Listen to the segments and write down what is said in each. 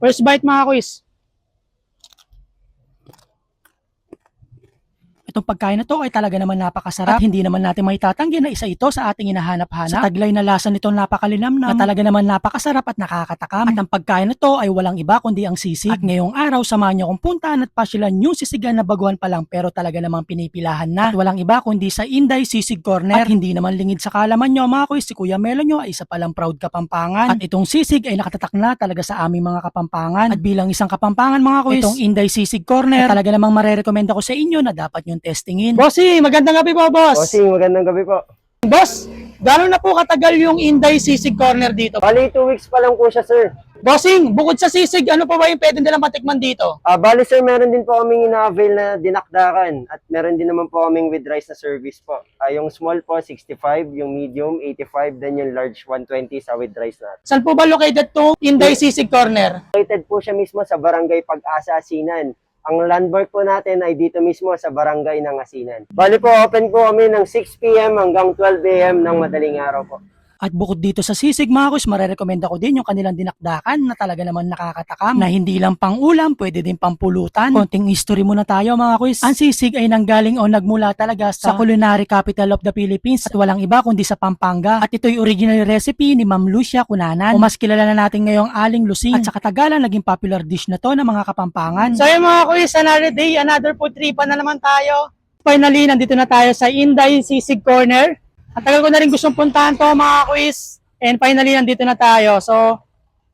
First bite mga quiz. Itong pagkain na to ay talaga naman napakasarap at hindi naman natin maitatanggi na isa ito sa ating hinahanap-hanap. Sa taglay na lasa nito napakalinamnam na talaga naman napakasarap at nakakatakam. At ang pagkain na to ay walang iba kundi ang sisig. At ngayong araw samahan niyo kong puntahan at pasyalan yung sisigan na baguhan pa lang pero talaga namang pinipilahan na. At walang iba kundi sa Inday Sisig Corner. At hindi naman lingid sa kalaman nyo mga kuys, si Kuya Melo nyo ay isa palang proud Kapampangan. At itong sisig ay nakatatak na talaga sa aming mga Kapampangan. At bilang isang Kapampangan mga kuys, itong Inday Sisig Corner ay talaga namang marerekomenda ko sa inyo na dapat nyo testingin. Bossy, magandang gabi po, boss. Bossing, magandang gabi po. Boss, gano'n na po katagal yung Inday Sisig Corner dito? Bali, 2 weeks pa lang po siya, sir. Bossing, bukod sa sisig, ano pa ba yung pwede nilang matikman dito? Bali, sir, meron din po kaming ina-avail na dinakdakan at meron din naman po kaming with rice na service po. Yung small po, 65, yung medium, 85, then yung large, 120 sa with rice na. Saan po ba located to Inday Sisig Corner? Located po siya mismo sa Barangay Pag-asa, Asinan. Ang landmark po natin ay dito mismo sa Barangay ng Asinan. Bali po, open po kami ng 6 p.m. hanggang 12 a.m. ng madaling araw po. At bukod dito sa sisig mga kus, marerekomenda ko din yung kanilang dinakdakan na talaga naman nakakatakam. Na hindi lang pang ulam, pwede din pang pulutan. Konting history muna tayo mga kus. Ang sisig ay nanggaling o nagmula talaga sa culinary capital of the Philippines at walang iba kundi sa Pampanga. At ito'y original recipe ni Ma'am Lucia Cunanan. O mas kilala na natin ngayong Aling Lusing. At sa katagalan, naging popular dish na to ng mga Kapampangan. So yun mga kus, another day, another food tripan na naman tayo. Finally, nandito na tayo sa Inday Sisig Corner. At tagal ko na rin gustong puntahan to mga quiz. And finally, nandito na tayo. So,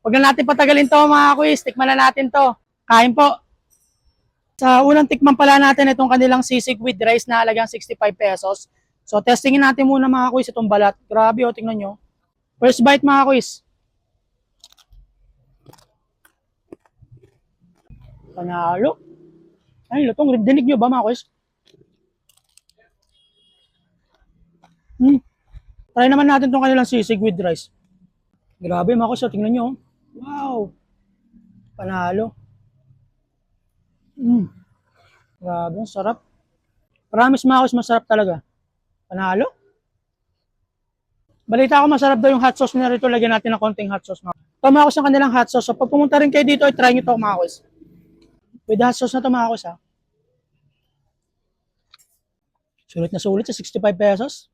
huwag na natin patagalin to mga quiz. Tikman na natin to. Kain po. Sa unang tikman pala natin itong kanilang sisig with rice na halagang 65 pesos. So, testingin natin muna mga quiz itong balat. Grabe o, tingnan nyo. First bite mga quiz. Panalo. Ay, lutong. Dinig nyo ba mga quiz? Try naman natin itong kanilang sisig with rice. Grabe mga kuys, tingnan nyo. Wow! Panalo. Grabe, sarap. Promise mga kuys, masarap talaga. Panalo. Balita ko masarap daw yung hot sauce na rito. Lagyan natin ng konting hot sauce. Ito mga kuys ang kanilang hot sauce. So pag pumunta rin kayo dito, try nyo ito mga kuys. With hot sauce na ito mga kuys ha. Sulit na sulit sa 65 pesos.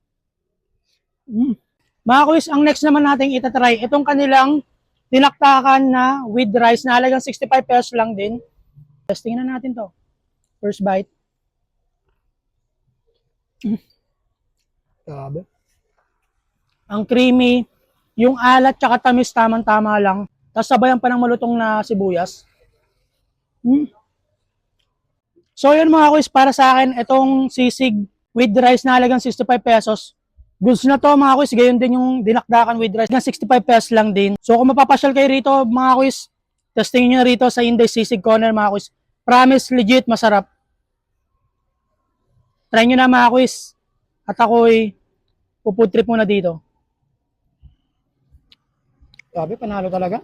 Mga kuys, ang next naman natin itatry, itong kanilang dinaktakan na with rice na halagang 65 pesos lang din. Testing na natin to. First bite. Grabe. Ang creamy, yung alat tsaka tamis tamang-tama lang. Tapos sabayan pa ng malutong na sibuyas. So yun mga kuys, para sa akin, itong sisig with rice na halagang 65 pesos. Goods na to mga kuys, gayon din yung dinakdakan with rice. 65 pesos lang din. So kung mapapasyal kayo rito mga kuys, testing nyo rito sa Inday Sisig Corner mga kuys. Promise, legit, masarap. Try nyo na mga kuys. At ako'y pufood trip muna dito. Grabe, panalo talaga.